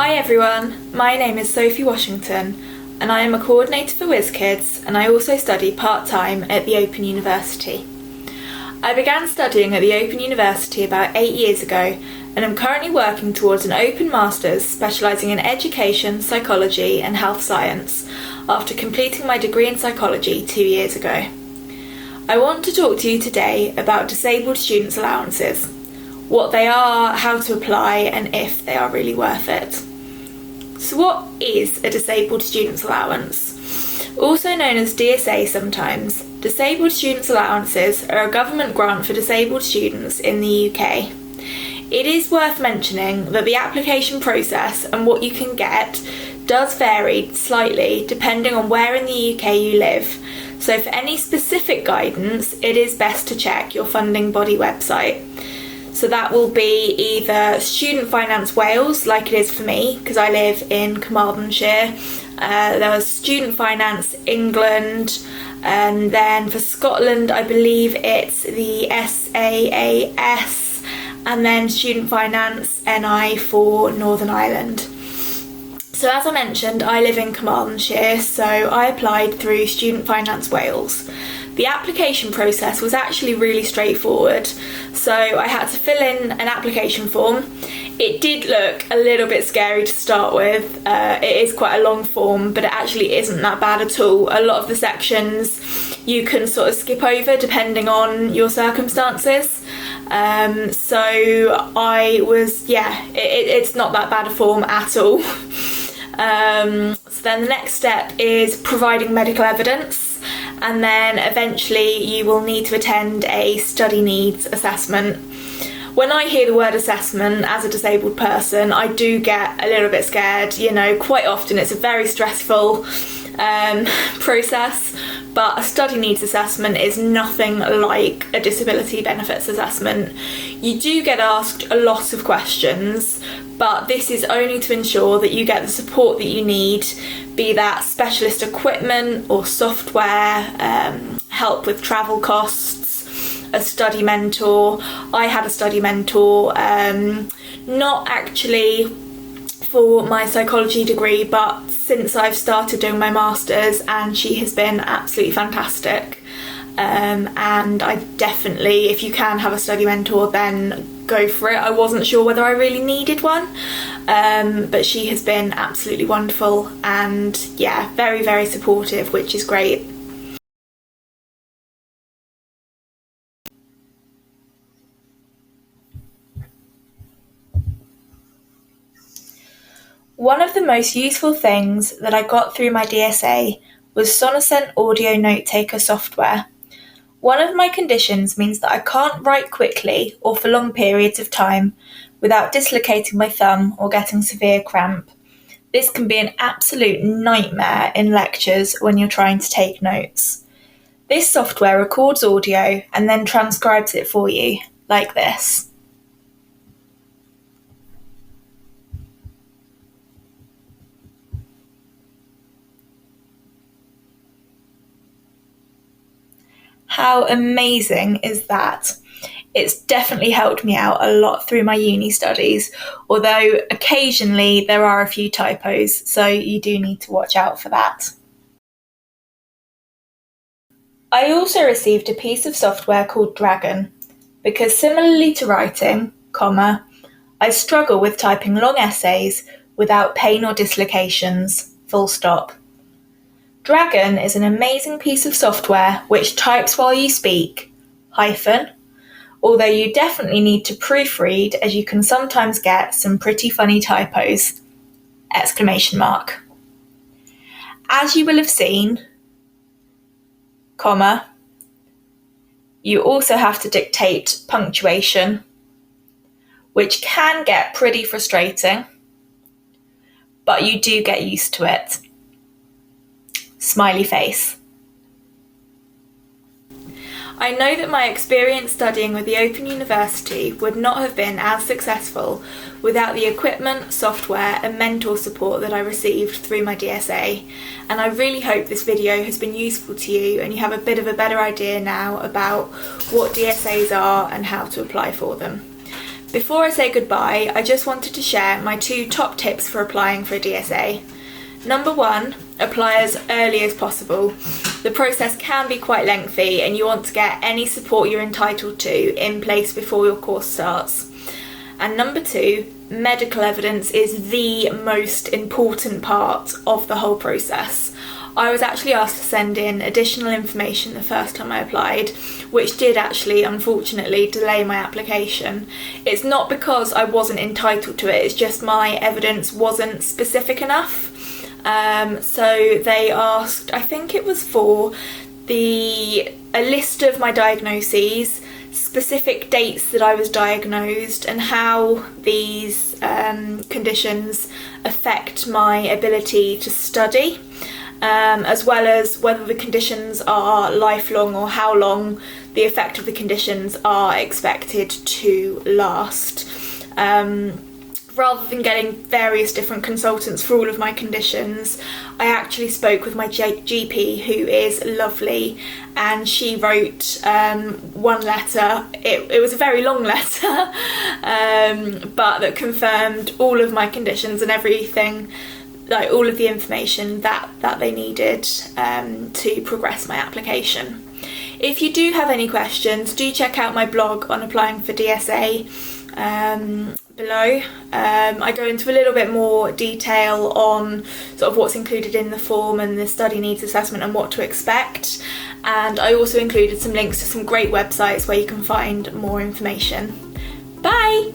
Hi everyone, my name is Sophie Washington and I am a coordinator for Whizz-Kidz, and I also study part-time at the Open University. I began studying at the Open University about 8 years ago and am currently working towards an Open Masters specialising in education, psychology and health science after completing my degree in psychology 2 years ago. I want to talk to you today about Disabled Students Allowances, what they are, how to apply and if they are really worth it. So what is a Disabled Students Allowance? Also known as DSA sometimes, Disabled Students Allowances are a government grant for disabled students in the UK. It is worth mentioning that the application process and what you can get does vary slightly depending on where in the UK you live. So for any specific guidance, it is best to check your funding body website. So that will be either Student Finance Wales, like it is for me, because I live in Carmarthenshire. There was Student Finance England, and then for Scotland I believe it's the SAAS, and then Student Finance NI for Northern Ireland. So as I mentioned, I live in Carmarthenshire, so I applied through Student Finance Wales. The application process was actually really straightforward, so I had to fill in an application form. It did look a little bit scary to start with. It is quite a long form, but it actually isn't that bad at all. A lot of the sections you can sort of skip over depending on your circumstances. So I was, it's not that bad a form at all. So then the next step is providing medical evidence, and then eventually you will need to attend a study needs assessment. When I hear the word assessment as a disabled person, I do get a little bit scared. Quite often it's a very stressful process, but a study needs assessment is nothing like a disability benefits assessment. You do get asked a lot of questions, but this is only to ensure that you get the support that you need, be that specialist equipment or software, help with travel costs, a study mentor. I had a study mentor, not actually for my psychology degree, but since I've started doing my masters, and she has been absolutely fantastic. And I definitely, if you can have a study mentor, then go for it. I wasn't sure whether I really needed one, but she has been absolutely wonderful and very, very supportive, which is great. One of the most useful things that I got through my DSA was Sonocent audio note taker software. One of my conditions means that I can't write quickly or for long periods of time without dislocating my thumb or getting severe cramp. This can be an absolute nightmare in lectures when you're trying to take notes. This software records audio and then transcribes it for you, like this. How amazing is that? It's definitely helped me out a lot through my uni studies, although occasionally there are a few typos, so you do need to watch out for that. I also received a piece of software called Dragon, because similarly to writing, I struggle with typing long essays without pain or dislocations, full stop. Dragon is an amazing piece of software which types while you speak, although you definitely need to proofread as you can sometimes get some pretty funny typos, ! As you will have seen, you also have to dictate punctuation, which can get pretty frustrating, but you do get used to it. Smiley face. I know that my experience studying with the Open University would not have been as successful without the equipment, software and mentor support that I received through my DSA, and I really hope this video has been useful to you and you have a bit of a better idea now about what DSAs are and how to apply for them. Before I say goodbye, I just wanted to share my 2 top tips for applying for a DSA. Number 1, apply as early as possible. The process can be quite lengthy and you want to get any support you're entitled to in place before your course starts. And number 2, medical evidence is the most important part of the whole process. I was actually asked to send in additional information the first time I applied, which did actually unfortunately delay my application. It's not because I wasn't entitled to it, it's just my evidence wasn't specific enough. So they asked, I think it was for a list of my diagnoses, specific dates that I was diagnosed and how these conditions affect my ability to study, as well as whether the conditions are lifelong or how long the effect of the conditions are expected to last. Rather than getting various different consultants for all of my conditions, I actually spoke with my GP, who is lovely, and she wrote one letter. It was a very long letter, but that confirmed all of my conditions and everything, like all of the information that they needed to progress my application. If you do have any questions, do check out my blog on applying for DSA below. I go into a little bit more detail on sort of what's included in the form and the study needs assessment and what to expect, and I also included some links to some great websites where you can find more information. Bye!